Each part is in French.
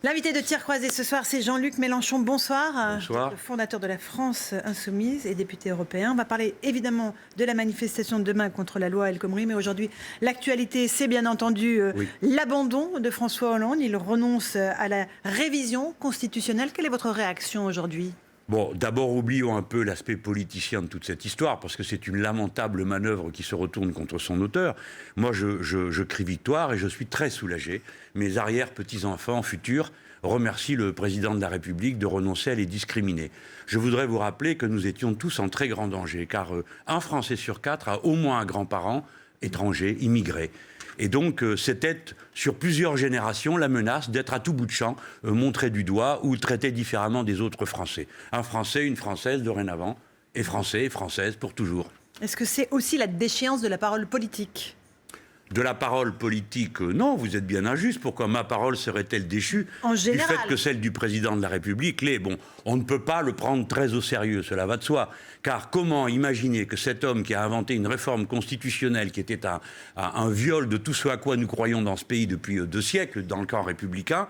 L'invité de Tir Croisé ce soir, c'est Jean-Luc Mélenchon. Bonsoir. Bonsoir. Le fondateur de la France Insoumise et député européen. On va parler évidemment de la manifestation de demain contre la loi El Khomri. Mais aujourd'hui, l'actualité, c'est bien entendu l'abandon de François Hollande. Il renonce à la révision constitutionnelle. Quelle est votre réaction aujourd'hui ? Bon, d'abord, oublions un peu l'aspect politicien de toute cette histoire, parce que c'est une lamentable manœuvre qui se retourne contre son auteur. Moi, je crie victoire et je suis très soulagé. Mes arrière-petits-enfants futurs remercient le président de la République de renoncer à les discriminer. Je voudrais vous rappeler que nous étions tous en très grand danger, car un Français sur 4 a au moins un grand-parent étranger, immigré. Et donc, c'était sur plusieurs générations la menace d'être à tout bout de champ montré du doigt ou traité différemment des autres Français. Un Français, une Française dorénavant, et Français et Française pour toujours. Est-ce que c'est aussi la déchéance de la parole politique ? De la parole politique, non, vous êtes bien injuste. Pourquoi ma parole serait-elle déchue en général, du fait que celle du président de la République l'est? Bon, on ne peut pas le prendre très au sérieux, cela va de soi. Car comment imaginer que cet homme qui a inventé une réforme constitutionnelle qui était un viol de tout ce à quoi nous croyons dans ce pays depuis 2 siècles, dans le camp républicain,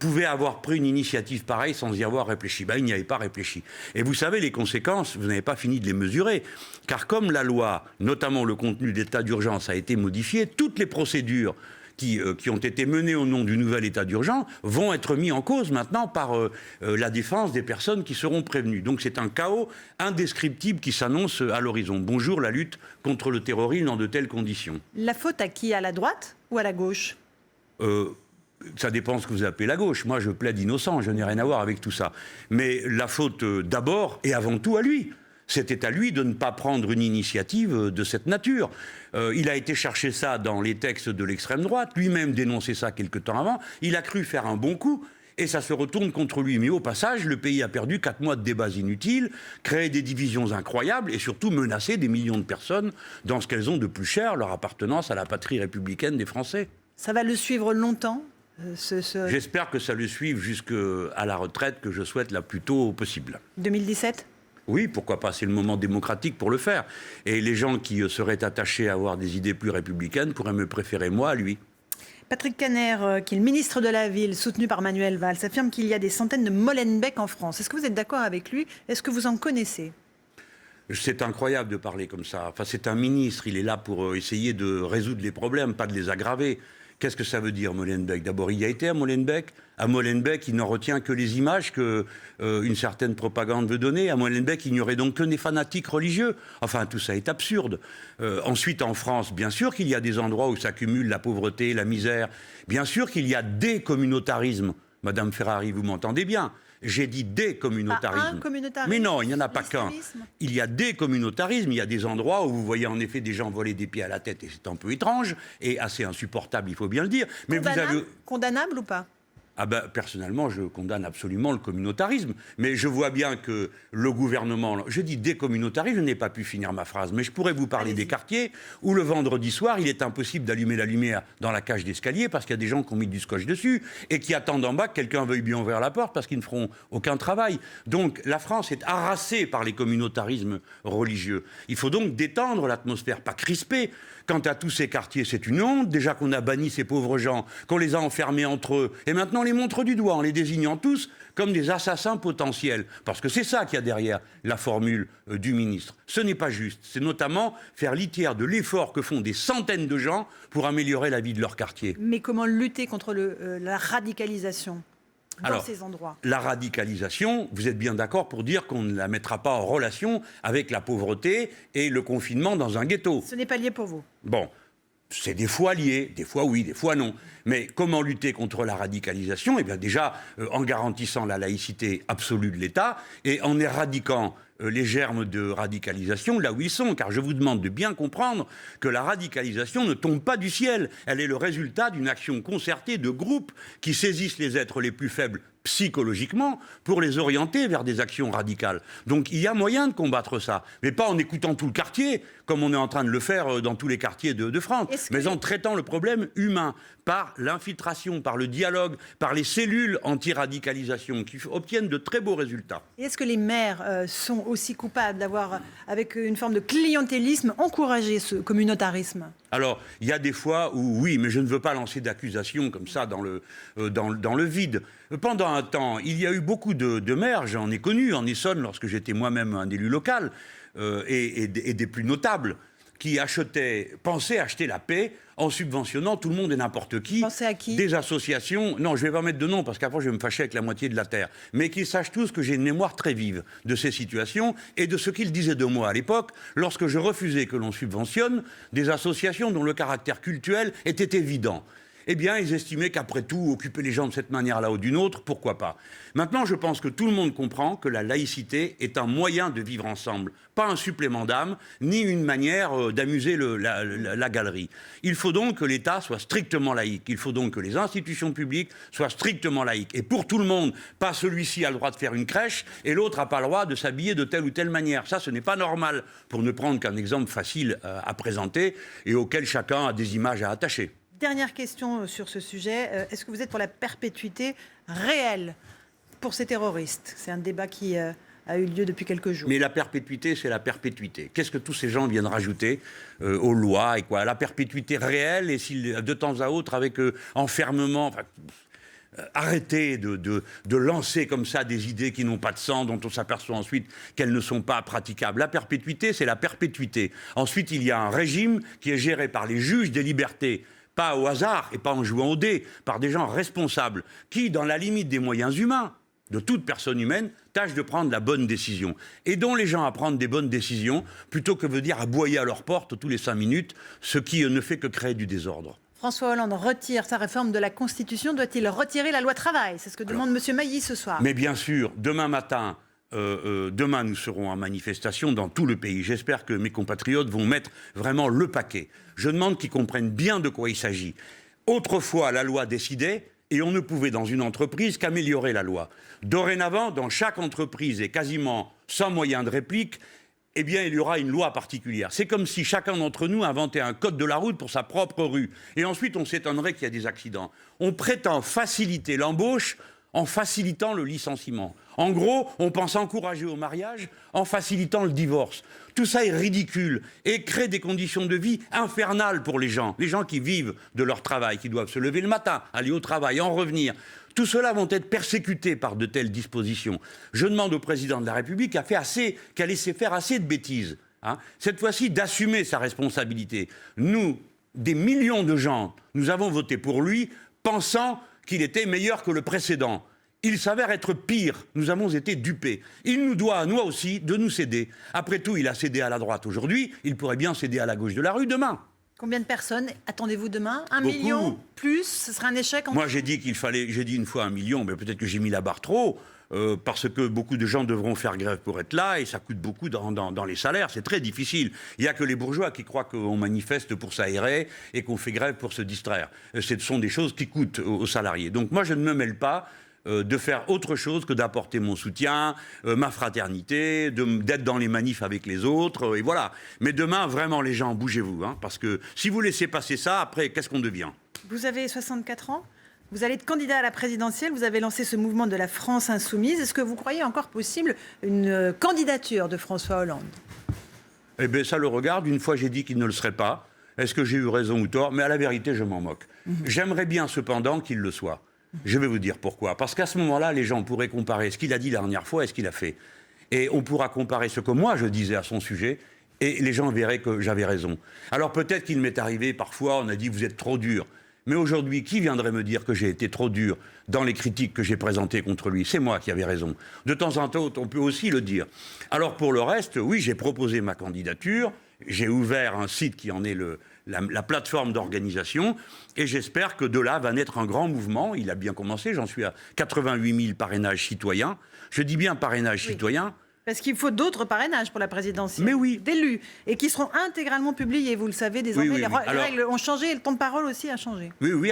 pouvait avoir pris une initiative pareille sans y avoir réfléchi. Il n'y avait pas réfléchi. Et vous savez, les conséquences, vous n'avez pas fini de les mesurer. Car comme la loi, notamment le contenu d'état d'urgence, a été modifié, toutes les procédures qui ont été menées au nom du nouvel état d'urgence vont être mises en cause maintenant par la défense des personnes qui seront prévenues. Donc c'est un chaos indescriptible qui s'annonce à l'horizon. Bonjour la lutte contre le terrorisme dans de telles conditions. La faute à qui ? À la droite ou à la gauche ? Ça dépend ce que vous appelez la gauche. Moi, je plaide innocent, je n'ai rien à voir avec tout ça. Mais la faute, d'abord et avant tout, à lui. C'était à lui de ne pas prendre une initiative de cette nature. Il a été chercher ça dans les textes de l'extrême droite, lui-même dénonçait ça quelque temps avant. Il a cru faire un bon coup. Et ça se retourne contre lui. Mais au passage, le pays a perdu 4 mois de débats inutiles, créé des divisions incroyables et surtout menacé des millions de personnes dans ce qu'elles ont de plus cher, leur appartenance à la patrie républicaine des Français. Ça va le suivre longtemps J'espère que ça le suive jusqu'à la retraite que je souhaite la plus tôt possible. 2017 ? Oui, pourquoi pas, c'est le moment démocratique pour le faire. Et les gens qui seraient attachés à avoir des idées plus républicaines pourraient me préférer moi à lui. Patrick Kanner, qui est le ministre de la Ville, soutenu par Manuel Valls, affirme qu'il y a des centaines de Molenbeek en France. Est-ce que vous êtes d'accord avec lui ? Est-ce que vous en connaissez ? C'est incroyable de parler comme ça. Enfin, c'est un ministre, il est là pour essayer de résoudre les problèmes, pas de les aggraver. Qu'est-ce que ça veut dire, Molenbeek ? D'abord, il y a été à Molenbeek. À Molenbeek, il n'en retient que les images qu'une certaine propagande veut donner. À Molenbeek, il n'y aurait donc que des fanatiques religieux. Enfin, tout ça est absurde. Ensuite, en France, bien sûr qu'il y a des endroits où s'accumule la pauvreté, la misère. Bien sûr qu'il y a des communautarismes. Madame Ferrari, vous m'entendez bien ? J'ai dit des communautarismes. Pas un communautarisme. Mais non, il n'y en a pas qu'un. Il y a des communautarismes. Il y a des endroits où vous voyez en effet des gens voler des pieds à la tête et c'est un peu étrange et assez insupportable, il faut bien le dire. Mais Condamnable ou pas ? Ah ben, personnellement, je condamne absolument le communautarisme. Mais je vois bien que le gouvernement... Je dis des communautarismes, je n'ai pas pu finir ma phrase, mais je pourrais vous parler des quartiers où le vendredi soir, il est impossible d'allumer la lumière dans la cage d'escalier parce qu'il y a des gens qui ont mis du scotch dessus et qui attendent en bas que quelqu'un veuille bien ouvrir la porte parce qu'ils ne feront aucun travail. Donc la France est harassée par les communautarismes religieux. Il faut donc détendre l'atmosphère, pas crisper. Quant à tous ces quartiers, c'est une honte. Déjà qu'on a banni ces pauvres gens, qu'on les a enfermés entre eux. Et maintenant, on les montre du doigt en les désignant tous comme des assassins potentiels. Parce que c'est ça qu'il y a derrière la formule du ministre. Ce n'est pas juste. C'est notamment faire litière de l'effort que font des centaines de gens pour améliorer la vie de leur quartier. Mais comment lutter contre la radicalisation dans ces endroits ? La radicalisation, vous êtes bien d'accord pour dire qu'on ne la mettra pas en relation avec la pauvreté et le confinement dans un ghetto. Ce n'est pas lié pour vous ? Bon, c'est des fois lié, des fois oui, des fois non. Mais comment lutter contre la radicalisation ? Eh bien déjà, en garantissant la laïcité absolue de l'État et en éradiquant les germes de radicalisation là où ils sont. Car je vous demande de bien comprendre que la radicalisation ne tombe pas du ciel. Elle est le résultat d'une action concertée de groupes qui saisissent les êtres les plus faibles psychologiquement pour les orienter vers des actions radicales. Donc il y a moyen de combattre ça, mais pas en écoutant tout le quartier, comme on est en train de le faire dans tous les quartiers de France, mais en traitant le problème humain, par l'infiltration, par le dialogue, par les cellules anti-radicalisation, qui obtiennent de très beaux résultats. Et est-ce que les maires sont aussi coupables d'avoir, avec une forme de clientélisme, encouragé ce communautarisme ? Alors, il y a des fois où oui, mais je ne veux pas lancer d'accusations comme ça dans le vide. Pendant un temps, il y a eu beaucoup de maires, j'en ai connu en Essonne, lorsque j'étais moi-même un élu local, et des plus notables, qui pensaient acheter la paix en subventionnant tout le monde et n'importe qui. Pensez à qui ? Des associations, non, je ne vais pas mettre de nom parce qu'après je vais me fâcher avec la moitié de la terre, mais qu'ils sachent tous que j'ai une mémoire très vive de ces situations et de ce qu'ils disaient de moi à l'époque, lorsque je refusais que l'on subventionne des associations dont le caractère cultuel était évident. Eh bien, ils estimaient qu'après tout, occuper les gens de cette manière-là ou d'une autre, pourquoi pas. Maintenant, je pense que tout le monde comprend que la laïcité est un moyen de vivre ensemble, pas un supplément d'âme, ni une manière d'amuser la galerie. Il faut donc que l'État soit strictement laïque. Il faut donc que les institutions publiques soient strictement laïques. Et pour tout le monde, pas celui-ci a le droit de faire une crèche et l'autre n'a pas le droit de s'habiller de telle ou telle manière. Ça, ce n'est pas normal, pour ne prendre qu'un exemple facile à présenter et auquel chacun a des images à attacher. Dernière question sur ce sujet. Est-ce que vous êtes pour la perpétuité réelle pour ces terroristes ? C'est un débat qui a eu lieu depuis quelques jours. Mais la perpétuité, c'est la perpétuité. Qu'est-ce que tous ces gens viennent rajouter aux lois et quoi ? La perpétuité réelle, et de temps à autre, avec enfermement... Arrêtez de lancer comme ça des idées qui n'ont pas de sens, dont on s'aperçoit ensuite qu'elles ne sont pas praticables. La perpétuité, c'est la perpétuité. Ensuite, il y a un régime qui est géré par les juges des libertés, pas au hasard et pas en jouant au dé, par des gens responsables qui, dans la limite des moyens humains, de toute personne humaine, tâchent de prendre la bonne décision. Et dont les gens à prendre des bonnes décisions, plutôt que de dire aboyer à leur porte tous les 5 minutes, ce qui ne fait que créer du désordre. François Hollande retire sa réforme de la Constitution. Doit-il retirer la loi travail ? C'est ce que demande M. Mailly ce soir. Mais bien sûr, demain matin... demain, nous serons en manifestation dans tout le pays. J'espère que mes compatriotes vont mettre vraiment le paquet. Je demande qu'ils comprennent bien de quoi il s'agit. Autrefois, la loi décidait et on ne pouvait dans une entreprise qu'améliorer la loi. Dorénavant, dans chaque entreprise et quasiment sans moyen de réplique, eh bien, il y aura une loi particulière. C'est comme si chacun d'entre nous inventait un code de la route pour sa propre rue. Et ensuite, on s'étonnerait qu'il y a des accidents. On prétend faciliter l'embauche en facilitant le licenciement. En gros, on pense encourager au mariage en facilitant le divorce. Tout ça est ridicule et crée des conditions de vie infernales pour les gens qui vivent de leur travail, qui doivent se lever le matin, aller au travail, en revenir. Tout cela vont être persécutés par de telles dispositions. Je demande au président de la République qui a laissé faire assez de bêtises, cette fois-ci d'assumer sa responsabilité. Nous, des millions de gens, nous avons voté pour lui, pensant qu'il était meilleur que le précédent. Il s'avère être pire. Nous avons été dupés. Il nous doit, nous aussi, de nous céder. Après tout, il a cédé à la droite aujourd'hui. Il pourrait bien céder à la gauche de la rue demain. Combien de personnes attendez-vous demain ? 1 Beaucoup. million plus ? Ce sera un échec Moi, j'ai dit une fois 1 million, mais peut-être que j'ai mis la barre trop, parce que beaucoup de gens devront faire grève pour être là, et ça coûte beaucoup dans les salaires. C'est très difficile. Il n'y a que les bourgeois qui croient qu'on manifeste pour s'aérer et qu'on fait grève pour se distraire. Ce sont des choses qui coûtent aux salariés. Donc moi, je ne me mêle pas de faire autre chose que d'apporter mon soutien, ma fraternité, d'être dans les manifs avec les autres, et voilà. Mais demain, vraiment, les gens, bougez-vous, parce que si vous laissez passer ça, après, qu'est-ce qu'on devient ? Vous avez 64 ans ? Vous allez être candidat à la présidentielle, vous avez lancé ce mouvement de la France insoumise. Est-ce que vous croyez encore possible une candidature de François Hollande ? Eh bien, ça le regarde. Une fois, j'ai dit qu'il ne le serait pas. Est-ce que j'ai eu raison ou tort ? Mais à la vérité, je m'en moque. J'aimerais bien, cependant, qu'il le soit. Je vais vous dire pourquoi. Parce qu'à ce moment-là, les gens pourraient comparer ce qu'il a dit la dernière fois et ce qu'il a fait. Et on pourra comparer ce que moi, je disais à son sujet, et les gens verraient que j'avais raison. Alors peut-être qu'il m'est arrivé, parfois, on a dit « vous êtes trop dur ». Mais aujourd'hui, qui viendrait me dire que j'ai été trop dur dans les critiques que j'ai présentées contre lui ? C'est moi qui avais raison. De temps en temps, on peut aussi le dire. Alors pour le reste, oui, j'ai proposé ma candidature, j'ai ouvert un site qui en est la plateforme d'organisation, et j'espère que de là va naître un grand mouvement. Il a bien commencé, j'en suis à 88 000 parrainages citoyens. Je dis bien parrainages citoyens, Parce qu'il faut d'autres parrainages pour la présidentielle. Mais oui. D'élus. Et qui seront intégralement publiés. Vous le savez, désormais, Oui, les Alors, règles ont changé et le temps de parole aussi a changé. Oui,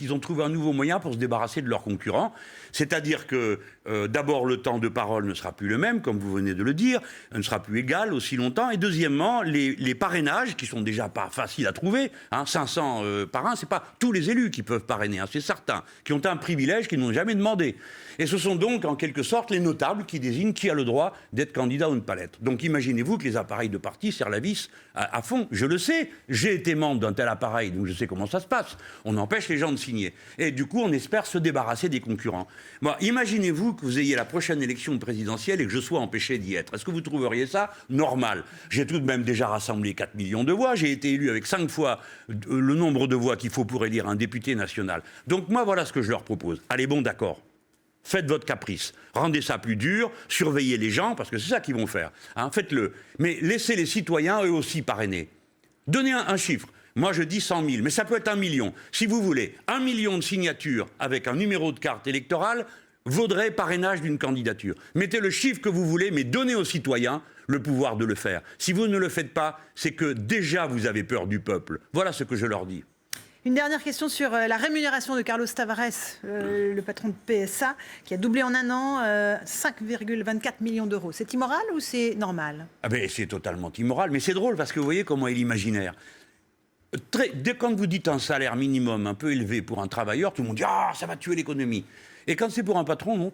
ils ont trouvé un nouveau moyen pour se débarrasser de leurs concurrents. C'est-à-dire que, d'abord, le temps de parole ne sera plus le même, comme vous venez de le dire, ne sera plus égal aussi longtemps. Et deuxièmement, les parrainages, qui sont déjà pas faciles à trouver, 500 parrains, c'est pas tous les élus qui peuvent parrainer, c'est certains, qui ont un privilège qu'ils n'ont jamais demandé. Et ce sont donc, en quelque sorte, les notables qui désignent qui a le droit d'être candidat ou ne pas l'être. Donc imaginez-vous que les appareils de parti serrent la vis à fond. Je le sais, j'ai été membre d'un tel appareil, donc je sais comment ça se passe. On empêche les gens de signer. Et du coup, on espère se débarrasser des concurrents. Bon, imaginez-vous que vous ayez la prochaine élection présidentielle et que je sois empêché d'y être. Est-ce que vous trouveriez ça normal? J'ai tout de même déjà rassemblé 4 millions de voix. J'ai été élu avec 5 fois le nombre de voix qu'il faut pour élire un député national. Donc moi, voilà ce que je leur propose. Allez, bon, d'accord. Faites votre caprice. Rendez ça plus dur, surveillez les gens, parce que c'est ça qu'ils vont faire. Faites-le. Mais laissez les citoyens, eux aussi, parrainer. Donnez un chiffre. Moi, je dis 100 000, mais ça peut être 1 million. Si vous voulez, 1 million de signatures avec un numéro de carte électorale vaudrait parrainage d'une candidature. Mettez le chiffre que vous voulez, mais donnez aux citoyens le pouvoir de le faire. Si vous ne le faites pas, c'est que déjà vous avez peur du peuple. Voilà ce que je leur dis. Une dernière question sur la rémunération de Carlos Tavares, le patron de PSA, qui a doublé en un an 5,24 millions d'euros. C'est immoral ou c'est normal? C'est totalement immoral, mais c'est drôle parce que vous voyez comment est l'imaginaire. Dès quand vous dites un salaire minimum un peu élevé pour un travailleur, tout le monde dit « Ah, ça va tuer l'économie ». Et quand c'est pour un patron, non,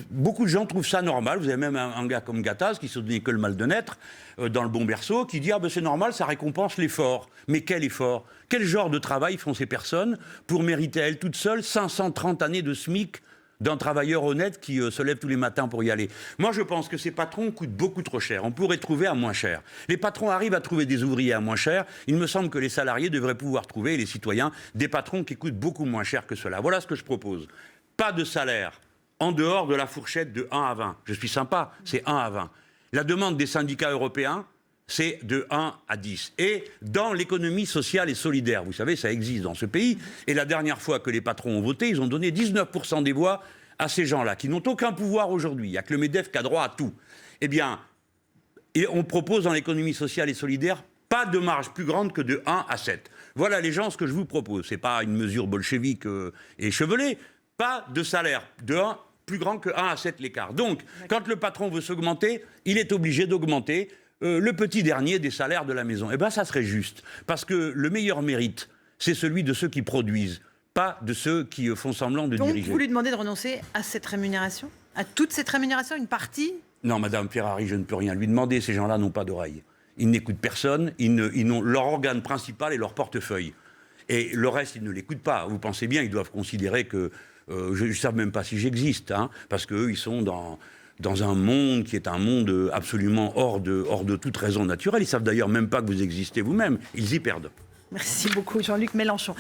beaucoup de gens trouvent ça normal. Vous avez même un gars comme Gattaz, qui se donnait que le mal de naître, dans le bon berceau, qui dit « Ah c'est normal, ça récompense l'effort ». Mais quel effort? Quel genre de travail font ces personnes pour mériter à elles toutes seules 530 années de SMIC d'un travailleur honnête qui se lève tous les matins pour y aller? Moi, je pense que ces patrons coûtent beaucoup trop cher. On pourrait trouver à moins cher. Les patrons arrivent à trouver des ouvriers à moins cher. Il me semble que les salariés devraient pouvoir trouver, et les citoyens, des patrons qui coûtent beaucoup moins cher que cela. Voilà ce que je propose. Pas de salaire en dehors de la fourchette de 1 à 20. Je suis sympa, c'est 1 à 20. La demande des syndicats européens, c'est de 1 à 10. Et dans l'économie sociale et solidaire, vous savez, ça existe dans ce pays. Et la dernière fois que les patrons ont voté, ils ont donné 19% des voix à ces gens-là, qui n'ont aucun pouvoir aujourd'hui. Il n'y a que le MEDEF qui a droit à tout. Eh bien, on propose dans l'économie sociale et solidaire pas de marge plus grande que de 1 à 7. Voilà les gens ce que je vous propose. Ce n'est pas une mesure bolchevique et échevelée. Pas de salaire de 1 plus grand que 1 à 7 l'écart. Donc, quand le patron veut s'augmenter, il est obligé d'augmenter le petit dernier des salaires de la maison. Eh bien, ça serait juste. Parce que le meilleur mérite, c'est celui de ceux qui produisent, pas de ceux qui font semblant de diriger. Donc, vous lui demandez de renoncer à cette rémunération? À toute cette rémunération? Une partie? Non, Madame Ferrari, je ne peux rien lui demander. Ces gens-là n'ont pas d'oreille. Ils n'écoutent personne. Leur organe principal est leur portefeuille. Et le reste, ils ne l'écoutent pas. Vous pensez bien, ils doivent considérer que... je ne sais même pas si j'existe, parce qu'eux, ils sont dans un monde qui est un monde absolument hors de toute raison naturelle. Ils ne savent d'ailleurs même pas que vous existez vous-même. Ils y perdent. Merci beaucoup, Jean-Luc Mélenchon.